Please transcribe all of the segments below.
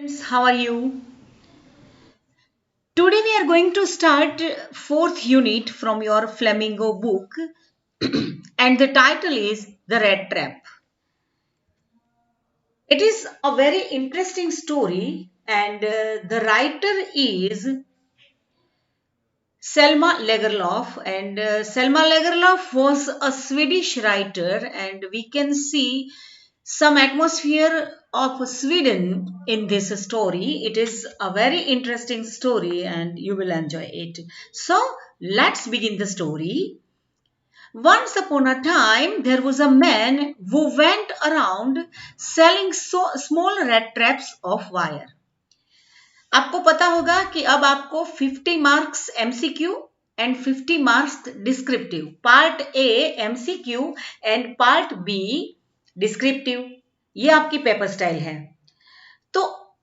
Friends, how are you? Today we are going to start fourth unit from your Flamingo book and the title is The Rat Trap. It is a very interesting story and the writer is Selma Lagerlöf and Selma Lagerlöf was a Swedish writer and we can see some atmosphere of Sweden in this story. It is a very interesting story and you will enjoy it. So let's begin the story. Once upon a time, there was a man who went around selling small rat traps of wire. आपको पता होगा कि अब आपको 50 marks MCQ and 50 marks descriptive, part A MCQ and part B descriptive, ये आपकी paper style है। तो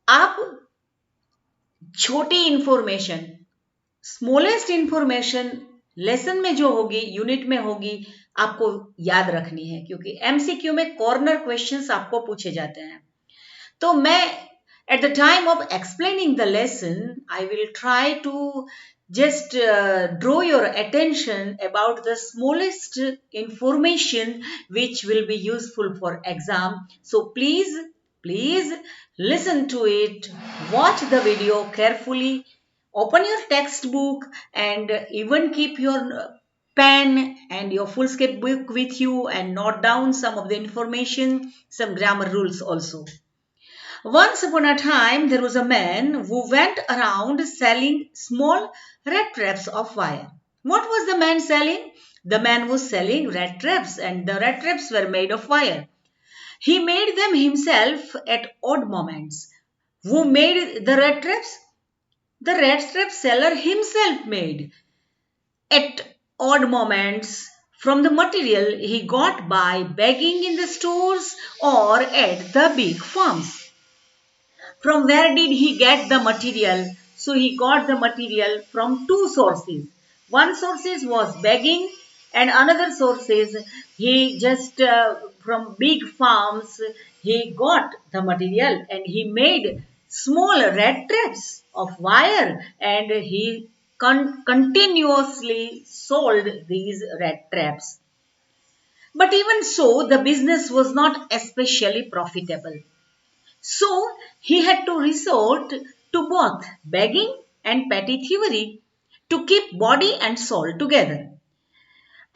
आप छोटी इंफॉर्मेशन, स्मॉलेस्ट इंफॉर्मेशन लेसन में जो होगी, यूनिट में होगी, आपको याद रखनी है क्योंकि एमसीक्यू में कॉर्नर क्वेश्चंस आपको पूछे जाते हैं। तो मैं at the time of explaining the lesson, I will try to just draw your attention about the smallest information which will be useful for exam. So please listen to it, watch the video carefully, open your textbook and even keep your pen and your foolscap book with you and note down some of the information, some grammar rules also. Once upon a time, there was a man who went around selling small rat traps of wire. What was the man selling? The man was selling rat traps and the rat traps were made of wire. He made them himself at odd moments. Who made the rat traps? The rat trap seller himself made at odd moments from the material he got by begging in the stores or at the big farms. From where did he get the material? So he got the material from two sources. One source was begging and another source is he just from big farms he got the material and he made small rat traps of wire and he continuously sold these rat traps. But even so, the business was not especially profitable. So he had to resort to both begging and petty thievery to keep body and soul together.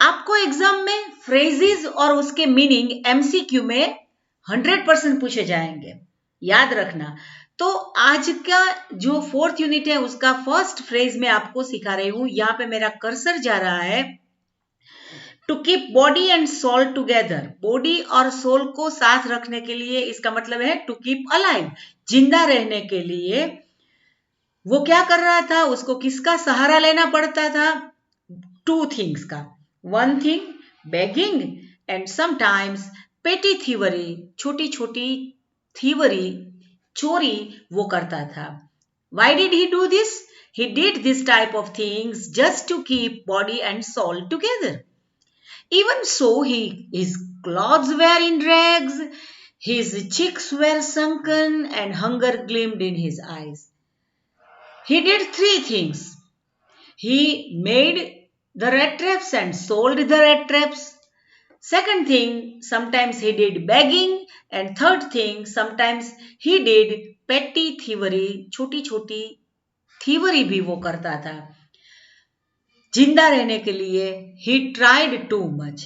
आपको exam में phrases और उसके meaning MCQ में 100% पूछे जाएंगे, याद रखना। तो आज का जो फोर्थ यूनिट है उसका फर्स्ट फ्रेज में आपको सिखा रही हूं। यहाँ पे मेरा कर्सर जा रहा है। To keep body and soul together, body और सोल को साथ रखने के लिए, इसका मतलब है टू कीप अलाइव, जिंदा रहने के लिए वो क्या कर रहा था, उसको किसका सहारा लेना पड़ता था? टू थिंग्स का, one thing begging and sometimes पेटी थीवरी, छोटी छोटी थीवरी, चोरी वो करता था। Why did he do this? He did this type of things just to keep body and soul together. Even so, his clothes were in rags, his cheeks were sunken, and hunger gleamed in his eyes. He did three things. He made the rat traps and sold the rat traps. Second thing, sometimes he did begging. And third thing, sometimes he did petty thievery. छोटी छोटी thievery भी वो करता था जिंदा रहने के लिए। He tried too much.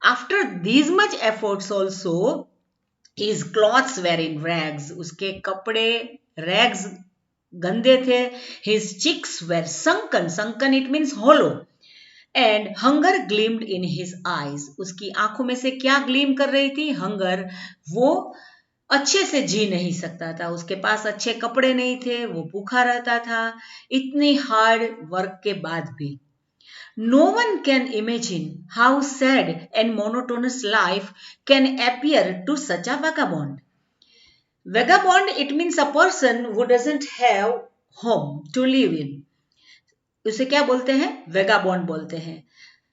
After these much efforts also, his clothes were in rags. उसके कपड़े rags गंदे थे। His cheeks were sunken. Sunken it means hollow. And hunger gleamed in his eyes. उसकी आंखों में से क्या gleam कर रही थी? Hunger. वो अच्छे से जी नहीं सकता था, उसके पास अच्छे कपड़े नहीं थे, वो भूखा रहता था इतनी हार्ड वर्क के बाद भी। No one can imagine how sad and monotonous life can appear to such a vagabond. Vagabond, it means a person who doesn't have home to live in. उसे क्या बोलते हैं? Vagabond बोलते हैं।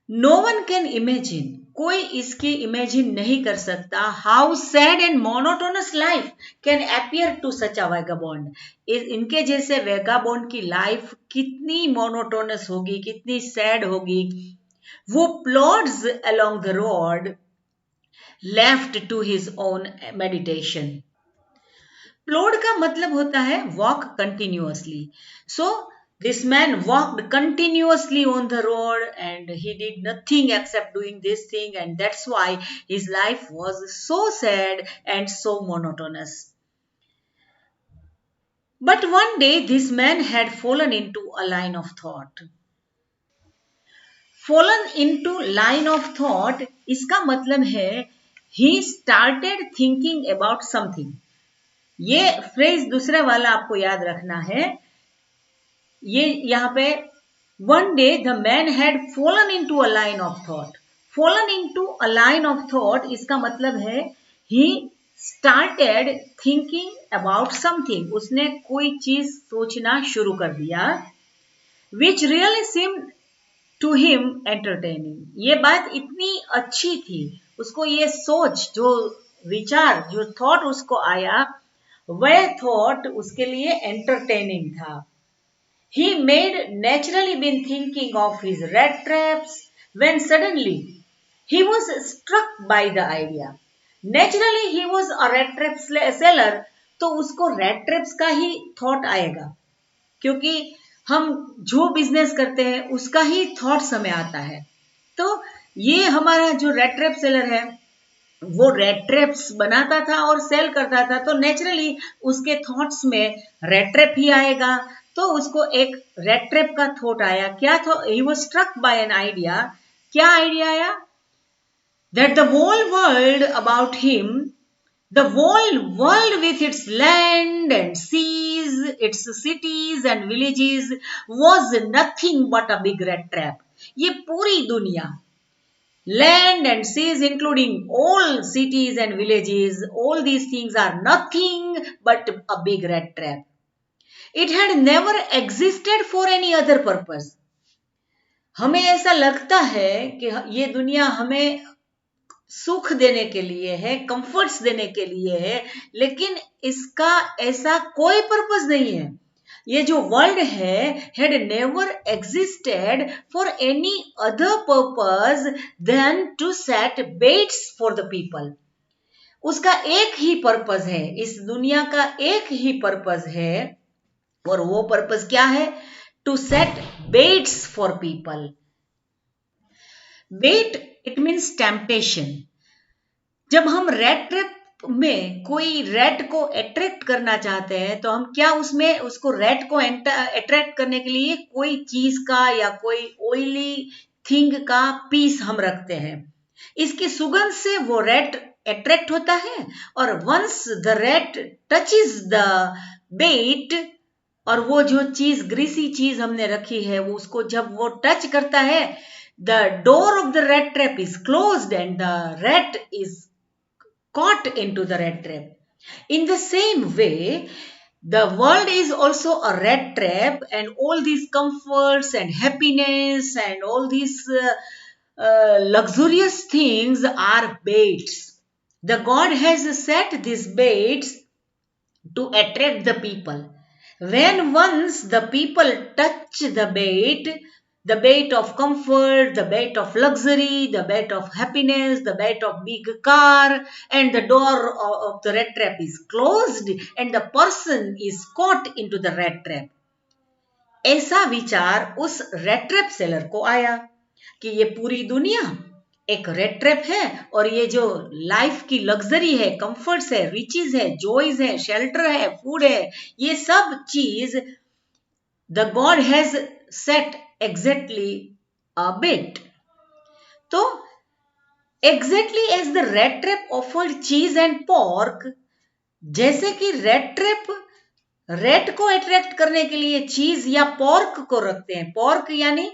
नो वन कैन इमेजिन, कोई इसकी imagine नहीं कर सकता, how sad and monotonous life can appear to such a vagabond. इनके जैसे वैगाबॉन्ड की लाइफ कितनी मोनोटोनस होगी, कितनी सैड होगी। वो plods along the road left to his own meditation. Plod का मतलब होता है walk continuously. So this man walked continuously on the road and he did nothing except doing this thing, and that's why his life was so sad and so monotonous. But one day this man had fallen into a line of thought. Fallen into line of thought इसका मतलब है he started thinking about something. ये phrase दूसरा वाला आपको याद रखना है। ये यहाँ पे one day the man had fallen into a line of thought. Fallen into a line of thought इसका मतलब है he started thinking about something. उसने कोई चीज सोचना शुरू कर दिया। Which really seem to him entertaining. ये बात इतनी अच्छी थी, उसको ये सोच, जो विचार, जो थॉट उसको आया, वह थॉट उसके लिए एंटरटेनिंग था। He made naturally been thinking of his rat traps when suddenly he was struck by the idea. Naturally he was a rat trap seller, तो उसको rat traps का ही थॉट आएगा, क्योंकि हम जो बिजनेस करते हैं उसका ही थॉट्स हमें आता है। तो ये हमारा जो रेट ट्रैप सेलर है वो रेट ट्रैप्स बनाता था और सेल करता था, तो नेचुरली उसके थॉट्स में रेट ट्रैप ही आएगा। तो उसको एक रेट ट्रैप का थॉट आया। क्या था? He was struck by an idea. क्या आइडिया आया? That the whole world about him, the whole world with its land and seas, its cities and villages was nothing but a big rat trap. ये पूरी दुनिया, land and seas, including all cities and villages, all these things are nothing but a big rat trap. It had never existed for any other purpose. हमें ऐसा लगता है कि ये दुनिया हमें सुख देने के लिए है, कंफर्ट्स देने के लिए है, लेकिन इसका ऐसा कोई पर्पस नहीं है। ये जो वर्ल्ड है had never existed for any other purpose than to set baits for the people. उसका एक ही पर्पस है, इस दुनिया का एक ही पर्पस है, और वो पर्पस क्या है? To set baits for people. Bait it means temptation. जब हम रेट ट्रैप में कोई रेट को अट्रैक्ट करना चाहते हैं तो हम क्या उसमें उसको रेट को अट्रैक्ट करने के लिए कोई चीज का या कोई ऑयली थिंग का पीस हम रखते हैं। इसकी सुगंध से वो रेट अट्रैक्ट होता है, और once the rat touches the bait, और वो जो चीज ग्रीसी चीज हमने रखी है वो उसको जब वो टच करता है, the door of the rat trap is closed end the rate is caught into the rat trap. In the same way, the world is also a rat trap, and all these comforts and happiness and all these luxurious things are baits. The God has set these baits to attract the people. When once the people touch the bait of comfort, the bait of luxury, the bait of happiness, the bait of big car, and the door of the rat trap is closed and the person is caught into the rat trap. ऐसा विचार उस rate trap seller को आया कि ये पूरी दुनिया एक रेट ट्रैप है, और ये जो लाइफ की लग्जरी है, कंफर्ट्स है, रिचेस है, जॉयज है, शेल्टर है, फूड है, ये सब चीज the god has set exactly a bit. तो exactly as the rat trap offered cheese and pork, जैसे कि रेट ट्रैप रेट को अट्रैक्ट करने के लिए चीज या पॉर्क को रखते हैं। पॉर्क यानी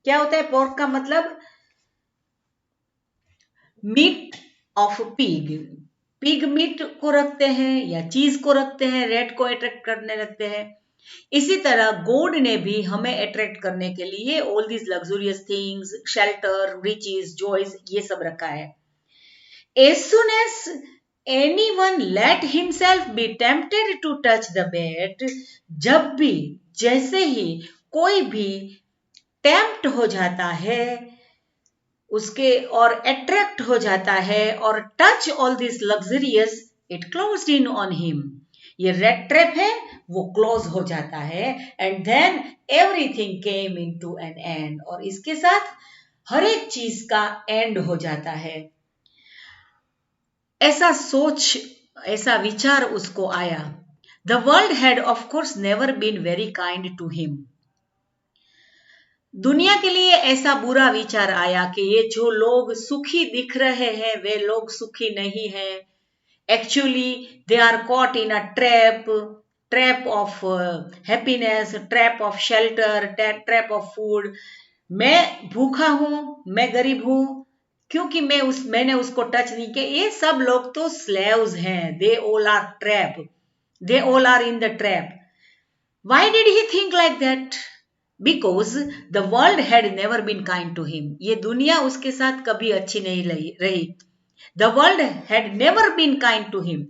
क्या होता है? पॉर्क का मतलब meat of pig. Pig meat को रखते हैं या चीज को रखते हैं, रेट को अट्रैक्ट करने लगते हैं। इसी तरह गॉड ने भी हमें अट्रैक्ट करने के लिए all these luxurious things, shelter, riches, joys, ये सब रखा है. As soon as anyone let himself be tempted to touch the bed, जब भी, जैसे ही कोई भी टेम्प्ट हो जाता है उसके और अट्रैक्ट हो जाता है और touch all this luxurious, it closed in on him. ये रेड ट्रैप है, वो क्लोज हो जाता है. And then everything came into an end, और इसके साथ हर एक चीज का एंड हो जाता है. ऐसा सोच, ऐसा विचार उसको आया. The world had of course never been very kind to him. दुनिया के लिए ऐसा बुरा विचार आया कि ये जो लोग सुखी दिख रहे हैं वे लोग सुखी नहीं हैं. Actually they are caught in a trap, trap of happiness, trap of shelter, trap of food. मैं भूखा हूं, मैं गरीब हूं क्योंकि मैंने उसको टच नहीं किया. ये सब लोग तो स्लेव्स हैं. They all are trap, they all are in the trap. Why did he think like that? Because the world had never been kind to him. ये दुनिया उसके साथ कभी अच्छी नहीं रही. The world had never been kind to him.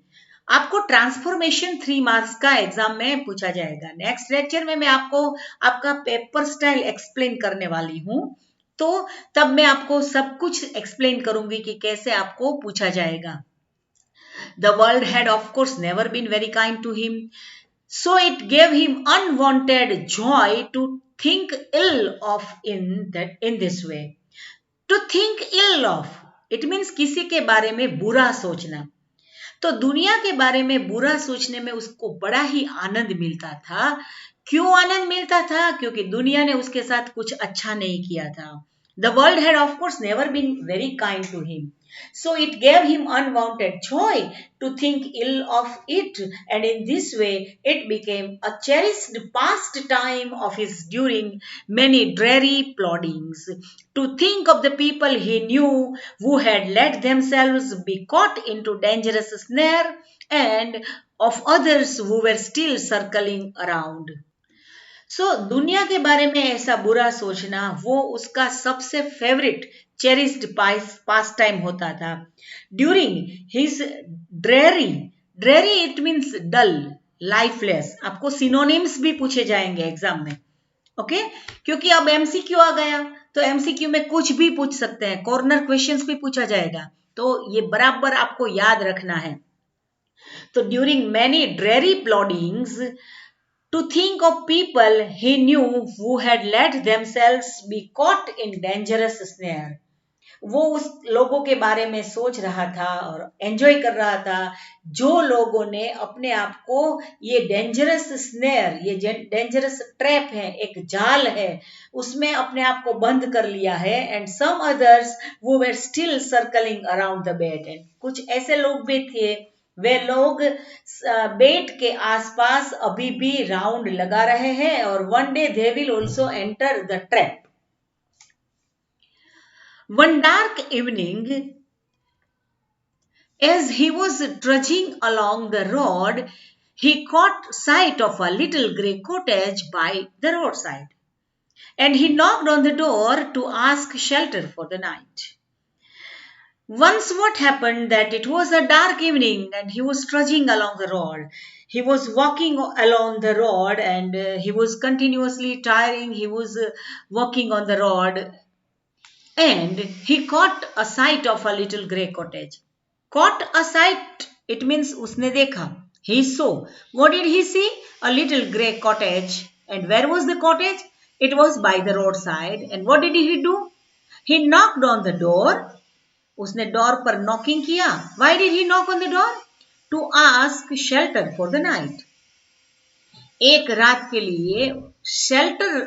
आपको transformation 3 marks का एग्जाम में पूछा जाएगा. नेक्स्ट लेक्चर में मैं आपको आपका पेपर स्टाइल एक्सप्लेन करने वाली हूं, तो तब मैं आपको सब कुछ एक्सप्लेन करूंगी कि कैसे आपको पूछा जाएगा. The world had of course never been very kind to him, so it gave him unwanted joy to think ill of in this way. To think ill of, it means किसी के बारे में बुरा सोचना. तो दुनिया के बारे में बुरा सोचने में उसको बड़ा ही आनंद मिलता था. क्यों आनंद मिलता था? क्योंकि दुनिया ने उसके साथ कुछ अच्छा नहीं किया था. The world had of course never been very kind to him. So it gave him unwanted joy to think ill of it, and in this way it became a cherished pastime of his during many dreary ploddings. To think of the people he knew who had let themselves be caught into dangerous snare, and of others who were still circling around. दुनिया के बारे में ऐसा बुरा सोचना वो उसका सबसे फेवरेट चेरिस्ड पास टाइम होता था. During his dreary, dreary it means dull, lifeless. आपको सिनोनिम्स भी पूछे जाएंगे एग्जाम में, ओके? क्योंकि अब एमसीक्यू आ गया, तो एमसीक्यू में कुछ भी पूछ सकते हैं, कॉर्नर क्वेश्चंस भी पूछा जाएगा, तो ये बराबर आपको याद रखना है. तो during many dreary ploddings, to think of people he knew who had let themselves be caught in dangerous snare. वो उस लोगों के बारे में सोच रहा था और एंजॉय कर रहा था जो लोगों ने अपने आप को ये डेंजरस स्नेयर, ये डेंजरस ट्रैप है, एक जाल है, उसमें अपने आप को बंद कर लिया है. एंड सम अदर्स वो were still circling around the bed. And कुछ ऐसे लोग भी थे, वे लोग बेड के आसपास अभी भी राउंड लगा रहे हैं, और one day they will also enter the trap. One dark evening, as he was trudging along the road, he caught sight of a little grey cottage by the roadside, and he knocked on the door to ask shelter for the night. Once what happened that it was a dark evening and he was trudging along the road. He was walking along the road and he was continuously tiring. He was walking on the road and he caught a sight of a little grey cottage. Caught a sight, it means उसने देखा. He saw. What did he see? A little grey cottage. And where was the cottage? It was by the roadside. And what did he do? He knocked on the door. उसने door पर knocking किया. Why did he knock on the door? To ask shelter for the night. एक रात के लिए shelter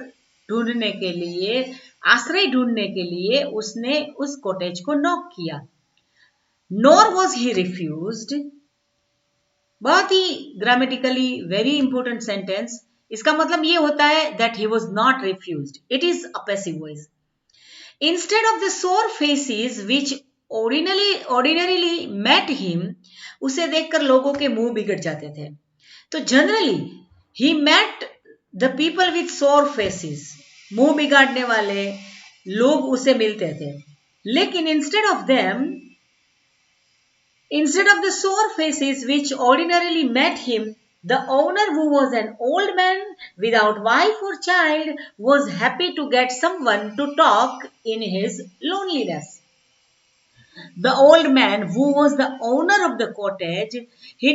ढूंढने के लिए, आश्रय ढूंढने के लिए उसने उस कॉटेज को नॉक किया. Nor was he refused. बहुत ही ग्रामेटिकली वेरी इंपॉर्टेंट सेंटेंस. इसका मतलब ये होता है that he was not refused. It is a passive voice. Instead of the sore faces which ordinarily met him, उसे देखकर लोगों के मुंह बिगड़ जाते थे. तो generally he met the people with सोर फेसेस, मुंह बिगाड़ने वाले लोग उसे मिलते थे, लेकिन instead of the sore faces which ordinarily met him, the owner, who was an old man without wife or child, was happy to get someone to talk in his loneliness. The old man, who was the owner of the cottage, he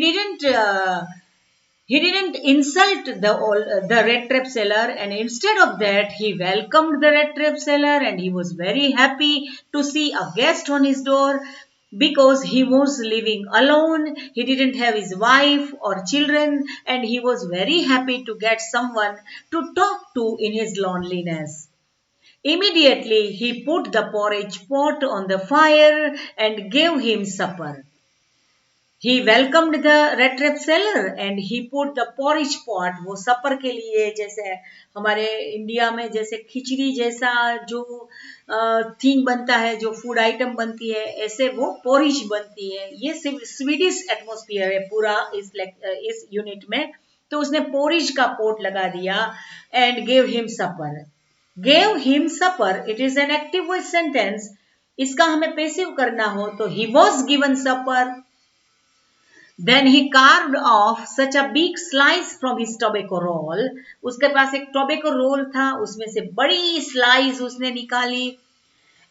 didn't insult the red trap seller, and instead of that he welcomed the red trap seller, and he was very happy to see a guest on his door because he was living alone. He didn't have his wife or children, and he was very happy to get someone to talk to in his loneliness. Immediately he put the porridge pot on the fire and gave him supper. He welcomed the red trap seller and he put the porridge pot, वो सपर के लिए, जैसे हमारे India में जैसे खिचड़ी जैसा जो thing बनता है, जो फूड आइटम बनती है, ऐसे वो पोरिज बनती है. ये स्वीडिश एटमॉस्फेयर है पूरा इस यूनिट में. तो उसने पोरिज का पोट लगा दिया and gave him supper. Gave him supper, it is an active voice sentence. इसका हमें पैसिव करना हो तो he was given supper. Then he carved off such a big slice from his tobacco roll. उसके पास एक tobacco roll था, उसमें से बड़ी slice उसने निकाली.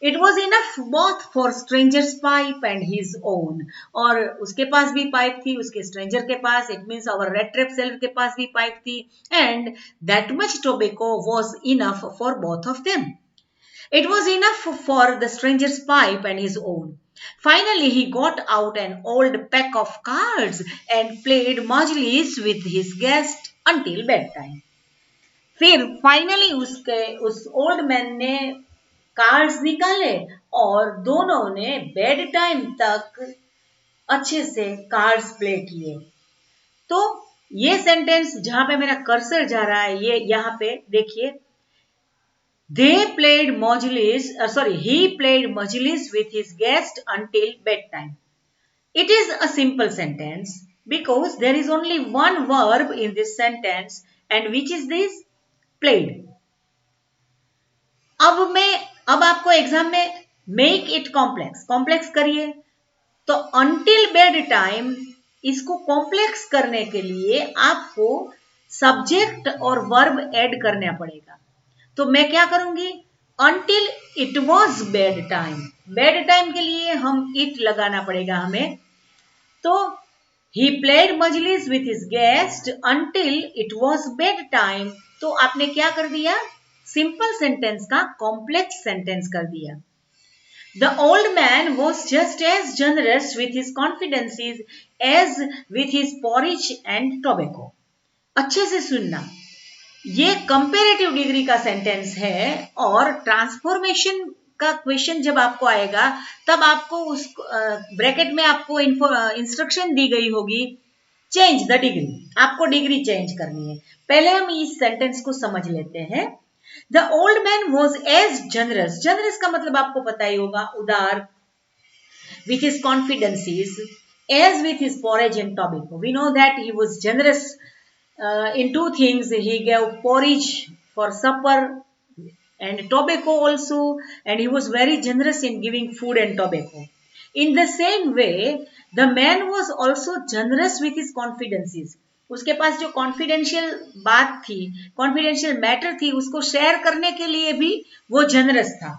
It was enough both for stranger's pipe and his own. और उसके पास भी पाइप थी, उसके stranger के पास, it means our red trap seller के पास भी पाइप थी, and that much tobacco was enough for both of them. It was enough for the stranger's pipe and his own. Finally, he got out an old pack of cards and played majlis with his guest until bedtime. फिर finally उस old man ने cards निकाले और दोनों ने bed time तक अच्छे से कार्ड्स प्ले किए. तो ये सेंटेंस जहां पे मेरा कर्सर जा रहा है, ये यहाँ पे देखिए, he played majlis with his guest until bedtime. It is a simple sentence because there is only one verb in this sentence, and which is this? Played. अब आपको एग्जाम में make it complex करिए. तो until bedtime, इसको complex करने के लिए आपको सब्जेक्ट और वर्ब ऐड करना पड़ेगा. तो मैं क्या करूंगी? Until it was bed time. Bed time के लिए हम it लगाना पड़ेगा हमें. तो he played majlis with his guest until it was bed time. तो आपने क्या कर दिया? सिंपल सेंटेंस का कॉम्प्लेक्स सेंटेंस कर दिया. The old man was just as generous with his confidences as with his porridge and tobacco. अच्छे से सुनना, ये कंपेरेटिव डिग्री का सेंटेंस है और ट्रांसफॉर्मेशन का क्वेश्चन जब आपको आएगा तब आपको उस ब्रैकेट में आपको इंस्ट्रक्शन दी गई होगी, चेंज द डिग्री. आपको डिग्री चेंज करनी है. पहले हम इस सेंटेंस को समझ लेते हैं. The old man was as generous. Generous का मतलब आपको पता ही होगा, उदार. With his confidences, as with his porridge and tobacco. We know that he was generous in two things. He gave porridge for supper and tobacco also, and he was very generous in giving food and tobacco. In the same way, the man was also generous with his confidences. उसके पास जो confidential बात थी, confidential matter थी, उसको share करने के लिए भी वो जनरस था.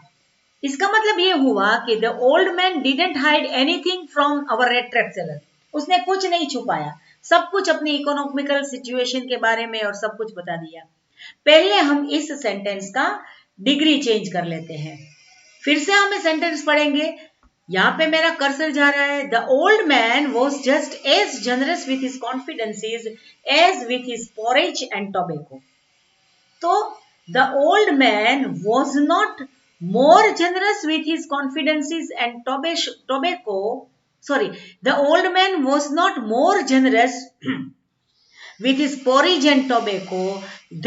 इसका मतलब ये हुआ कि the old man didn't hide anything from our rat trap seller. उसने कुछ नहीं छुपाया, सब कुछ अपनी इकोनॉमिकल सिचुएशन के बारे में और सब कुछ बता दिया. पहले हम इस सेंटेंस का डिग्री चेंज कर लेते हैं. फिर से हम सेंटेंस पढ़ेंगे. यहाँ पे मेरा कर्सर जा रहा है. The old man was just as generous with his confidences as with his porridge and tobacco. तो the old man was not more generous with his confidences and tobacco. Sorry, the old man was not more generous with his porridge and tobacco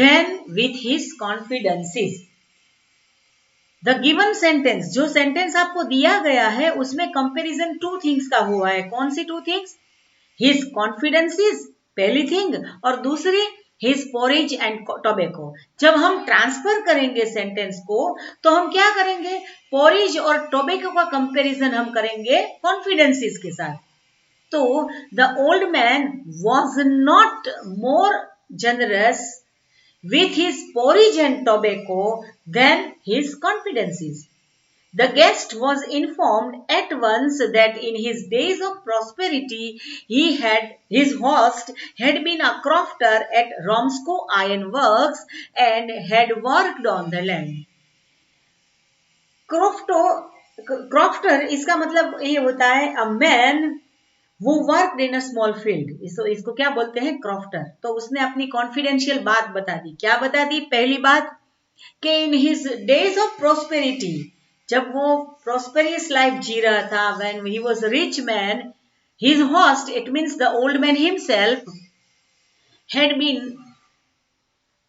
than with his confidences. The given sentence, जो sentence आपको दिया गया है, उसमें comparison two things का हुआ है. कौन सी टू थिंग्स? His confidences, पहली थिंग, और दूसरी his porridge and tobacco. जब हम ट्रांसफर करेंगे सेंटेंस को तो हम क्या करेंगे, porridge और tobacco का कंपैरिजन हम करेंगे कॉन्फिडेंसेस के साथ. तो the old man was not more generous with his porridge and tobacco than his confidences. The guest was informed at once that in his days of prosperity, his host had been a crofter at Romsco Iron Works and had worked on the land. Crofter इसका मतलब ये होता है a man who worked in a small field. इसको क्या बोलते हैं, crofter. तो उसने अपनी कॉन्फिडेंशियल बात बता दी. क्या बता दी? पहली बात कि in his days of prosperity, जब वो प्रोस्पेरियस लाइफ जी रहा था, when he was rich man, his host, it means the old man himself, had been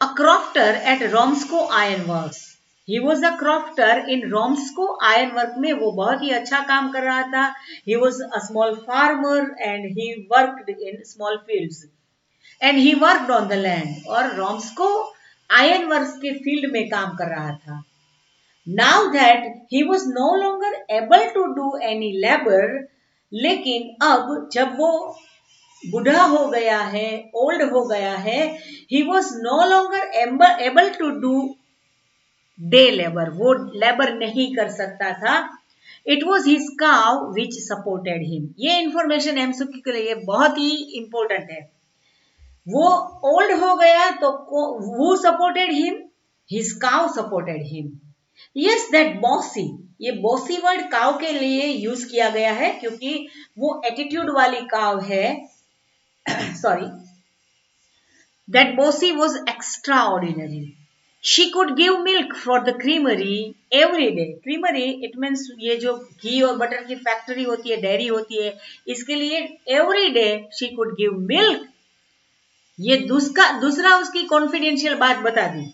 a crofter at Ramsjo iron works. He was a crofter in Ramsjo iron work में वो बहुत ही अच्छा काम कर रहा था. He was a small farmer and he worked in small fields and he worked on the land. और रोम्स्को आयरन वर्क्स के फील्ड में काम कर रहा था. Now that he was no longer able to do any labor, लेकिन अब जब वो बूढ़ा हो गया है, ओल्ड हो गया है, he was no longer able to do day labor, वो लेबर नहीं कर सकता था. It was his cow which supported him. ये इंफॉर्मेशन एमसीक्यू के लिए बहुत ही इंपॉर्टेंट है. वो ओल्ड हो गया तो who supported him? His cow supported him. Yes, that bossy, ये bossy वर्ड काव के लिए यूज किया गया है क्योंकि वो एटीट्यूड वाली काव है. Sorry. That bossy was extraordinary. She could give milk for the creamery every day. Creamery, it means ये जो घी और बटर की फैक्ट्री होती है, डेयरी होती है, इसके लिए every day she could give milk. ये दूसरा उसकी कॉन्फिडेंशियल बात बता दी.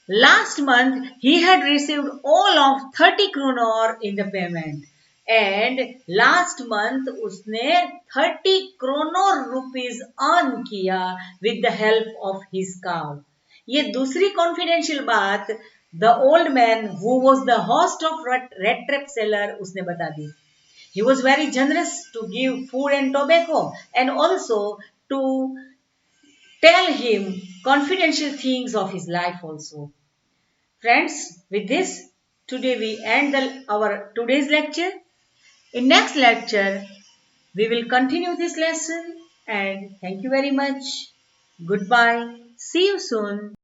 Last month, he had received all of 30 kroner in the payment. And last month, उसने 30 kroner rupees earn किया with the help of his cow. ये दूसरी confidential बात the old man who was the host of Red Trap Cellar उसने बता दी. He was very generous to give food and tobacco and also to tell him confidential things of his life also. Friends, with this, today we end our today's lecture. In next lecture, we will continue this lesson and thank you very much. Goodbye. See you soon.